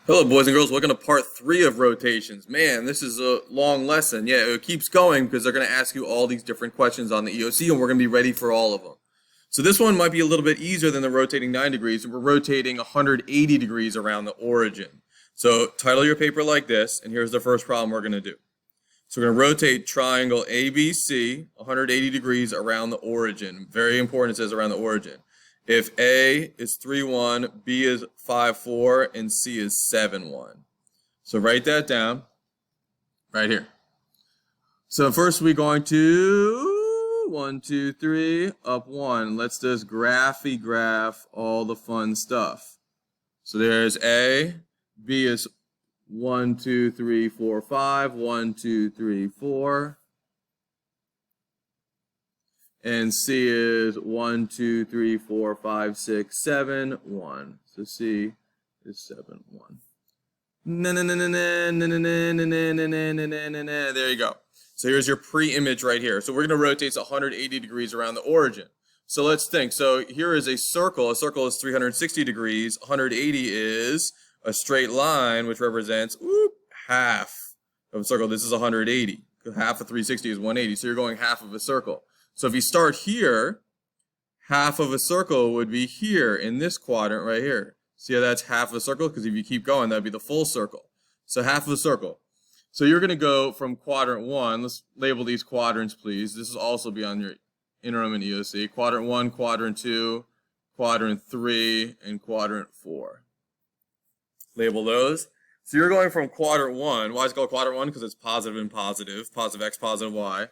Hello, boys and girls. Welcome to part 3 of rotations. Man, this is a long lesson. Yeah, it keeps going because they're going to ask you all these different questions on the EOC, and we're going to be ready for all of them. So this one might be a little bit easier than the rotating 9 degrees, and we're rotating 180 degrees around the origin. So title your paper like this, and here's the first problem we're going to do. So we're going to rotate triangle ABC 180 degrees around the origin. Very important, it says around the origin. If A is 3-1, B is 5-4, and C is 7-1. So write that down right here. So first we're going to 1, 2, 3, up 1. Let's just graph all the fun stuff. So there's A, B is 1, 2, 3, 4, 5, 1, 2, 3, 4. And C is 1, 2, 3, 4, 5, 6, 7, 1. So C is 7, 1. There you go. So here's your pre-image right here. So we're going to rotate 180 degrees around the origin. So let's think. So here is a circle. A circle is 360 degrees. 180 is a straight line, which represents half of a circle. This is 180. Half of 360 is 180. So you're going half of a circle. So if you start here, half of a circle would be here in this quadrant right here. See how that's half of a circle? Because if you keep going, that'd be the full circle. So half of a circle. So you're going to go from quadrant 1. Let's label these quadrants, please. This will also be on your interim and EOC. Quadrant 1, quadrant 2, quadrant 3, and quadrant 4. Label those. So you're going from quadrant 1. Why is it called quadrant 1? Because it's positive and positive. Positive X, positive Y.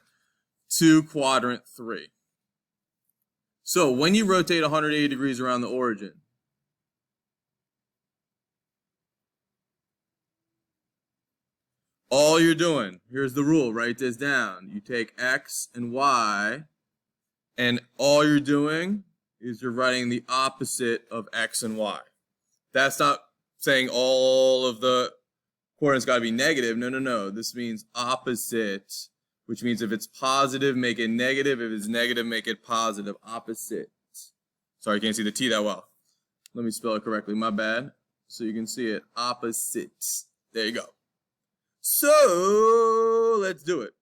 To quadrant 3. So when you rotate 180 degrees around the origin, all you're doing, here's the rule, write this down. You take X and Y, and all you're doing is you're writing the opposite of X and Y. That's not saying all of the coordinates got to be negative. No. This means opposite. Which means if it's positive, make it negative. If it's negative, make it positive. Opposite. Sorry, I can't see the T that well. Let me spell it correctly. My bad. So you can see it. Opposite. There you go. So let's do it.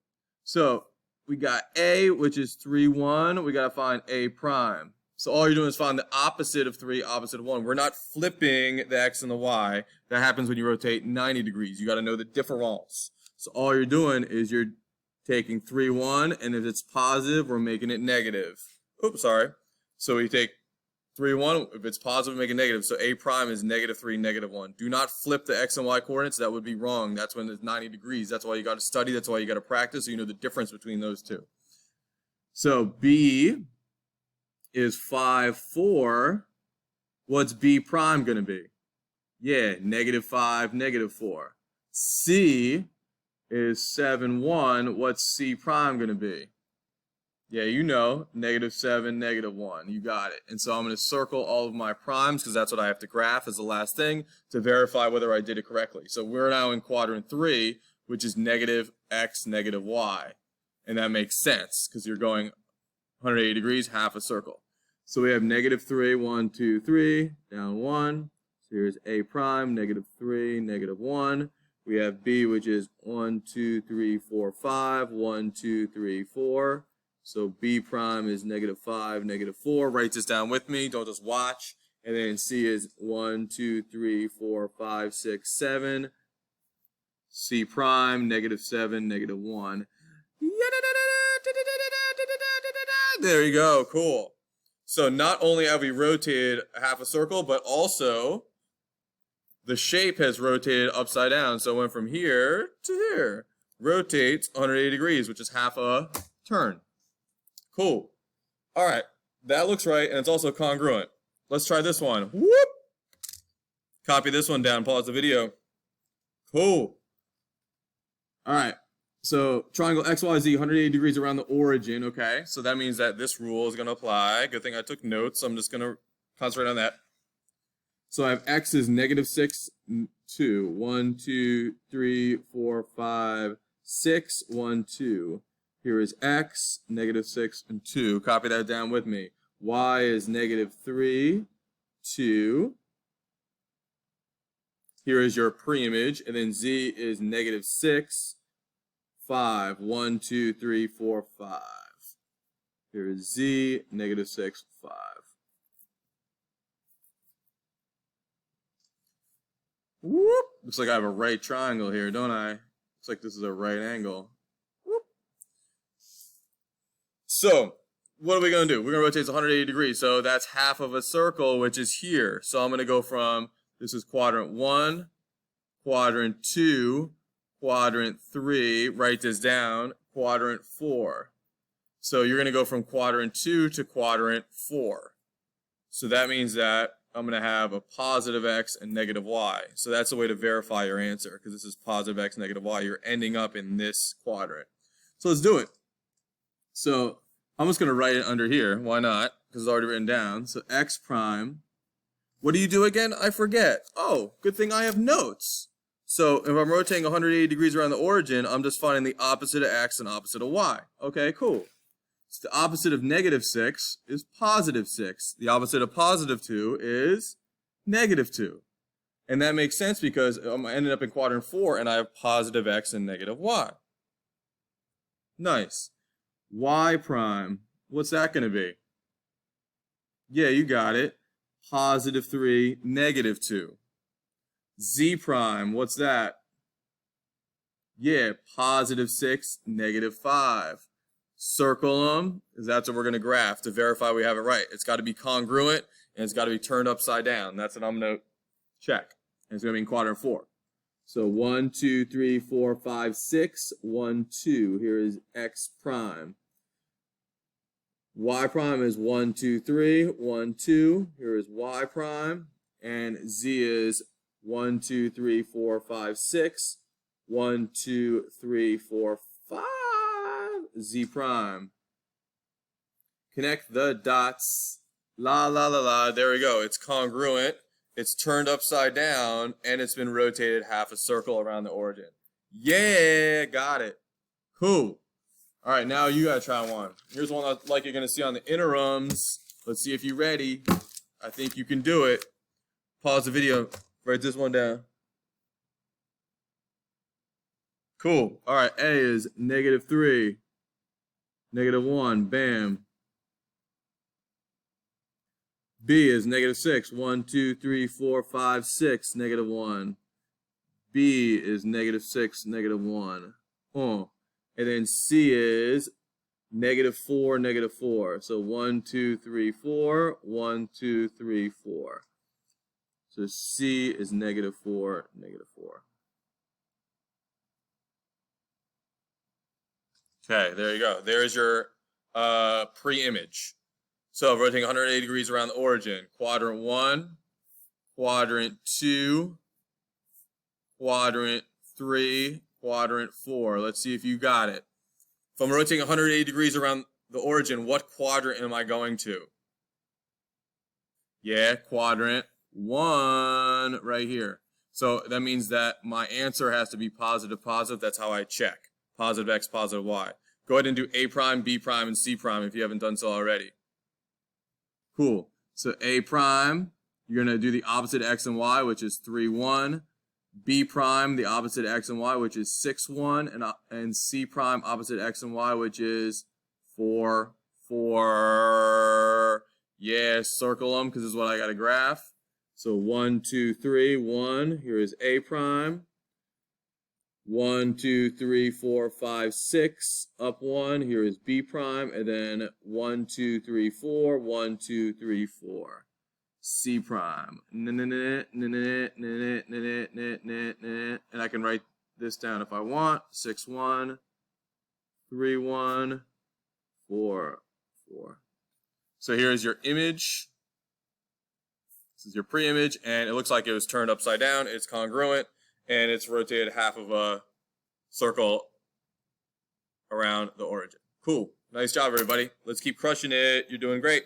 So we got A, which is 3, 1. We got to find A prime. So all you're doing is find the opposite of 3, opposite of 1. We're not flipping the X and the Y. That happens when you rotate 90 degrees. You got to know the difference. So all you're doing is you're taking 3, 1, and if it's positive, we're making it negative. Oops, sorry. So we take 3, 1. If it's positive, we make it negative. So A prime is -3, -1. Do not flip the X and Y coordinates. That would be wrong. That's when it's 90 degrees. That's why you got to study. That's why you got to practice so you know the difference between those two. So B is 5, 4. What's B prime going to be? Yeah, -5, -4. C is 7, 1. What's C prime going to be? Yeah, you know, -7, -1. You got it. And so I'm going to circle all of my primes because that's what I have to graph as the last thing to verify whether I did it correctly. So we're now in quadrant 3, which is -x, -y. And that makes sense because you're going 180 degrees, half a circle. So we have -3, 1, 2, 3, down 1. So here's A prime, -3, -1. We have B, which is 1, 2, 3, 4, 5, 1, 2, 3, 4. So B prime is -5, -4. Write this down with me. Don't just watch. And then C is 1, 2, 3, 4, 5, 6, 7. C prime, -7, -1. There you go. Cool. So not only have we rotated half a circle, but also the shape has rotated upside down. So it went from here to here. Rotates 180 degrees, which is half a turn. Cool. All right. That looks right, and it's also congruent. Let's try this one. Whoop! Copy this one down. Pause the video. Cool. All right. So triangle XYZ, 180 degrees around the origin. Okay. So that means that this rule is going to apply. Good thing I took notes. I'm just going to concentrate on that. So I have X is -6, 2. 1, 2, 3, 4, 5, 6, 1, 2. Here is X, -6, and 2. Copy that down with me. Y is -3, 2. Here is your pre-image, and then Z is negative 6, 5. 1, 2, 3, 4, 5. Here is Z, negative 6, 5. Whoop. Looks like I have a right triangle here, don't I? Looks like this is a right angle. Whoop. So, what are we going to do? We're going to rotate 180 degrees. So that's half of a circle, which is here. So I'm going to go from, this is quadrant 1, quadrant 2, quadrant 3, write this down, quadrant 4. So you're going to go from quadrant 2 to quadrant 4. So that means that I'm going to have a positive x and negative y. So that's a way to verify your answer, because this is positive x, negative y. You're ending up in this quadrant. So let's do it. So I'm just going to write it under here. Why not? Because it's already written down. So x prime. What do you do again? I forget. Oh, good thing I have notes. So if I'm rotating 180 degrees around the origin, I'm just finding the opposite of x and opposite of y. Okay, cool. So the opposite of negative 6 is positive 6. The opposite of positive 2 is negative 2. And that makes sense because I'm ending up in quadrant 4 and I have positive x and negative y. Nice. Y prime, what's that going to be? Yeah, you got it. Positive 3, negative 2. Z prime, what's that? Yeah, positive 6, negative 5. Circle them, because that's what we're going to graph to verify we have it right. It's got to be congruent, and it's got to be turned upside down. That's what I'm going to check. And it's going to be in quadrant 4. So 1, 2, 3, 4, 5, 6, 1, 2. Here is x prime. Y prime is 1, 2, 3, 1, 2. Here is y prime. And z is 1, 2, 3, 4, 5, 6. 1, 2, 3, 4, 5. Z prime. Connect the dots. La la la la. There we go. It's congruent. It's turned upside down, and it's been rotated half a circle around the origin. Yeah, got it. Cool. All right, now you gotta try one. Here's one like you're gonna see on the interims. Let's see if you're ready. I think you can do it. Pause the video. Write this one down. Cool. All right, A is negative 3. Negative 1, bam. B is negative 6. 1, 2, 3, 4, 5, 6, negative 1. B is negative 6, negative 1. And then C is negative 4, negative 4. So 1, 2, 3, 4. 1, 2, 3, 4. So C is negative 4, negative 4. Okay, there you go. There's your pre-image. So rotating 180 degrees around the origin. Quadrant 1, quadrant 2, quadrant 3, quadrant 4. Let's see if you got it. If I'm rotating 180 degrees around the origin, what quadrant am I going to? Yeah, quadrant 1 right here. So that means that my answer has to be positive, positive. That's how I check. Positive x, positive y. Go ahead and do A prime, B prime, and C prime if you haven't done so already. Cool. So A prime, you're going to do the opposite x and y, which is 3, 1. B prime, the opposite x and y, which is 6, 1. And C prime, opposite x and y, which is 4, 4. Yeah, circle them because this is what I got to graph. So 1, 2, 3, 1. Here is A prime. 1, 2, 3, 4, 5, 6, up 1. Here is B prime, and then 1, 2, 3, 4, 1, 2, 3, 4. C prime. And I can write this down if I want. 6, 1, 3, 1, 4, 4. So here's your image. This is your pre-image, and it looks like it was turned upside down. It's congruent. And it's rotated half of a circle around the origin. Cool. Nice job, everybody. Let's keep crushing it. You're doing great.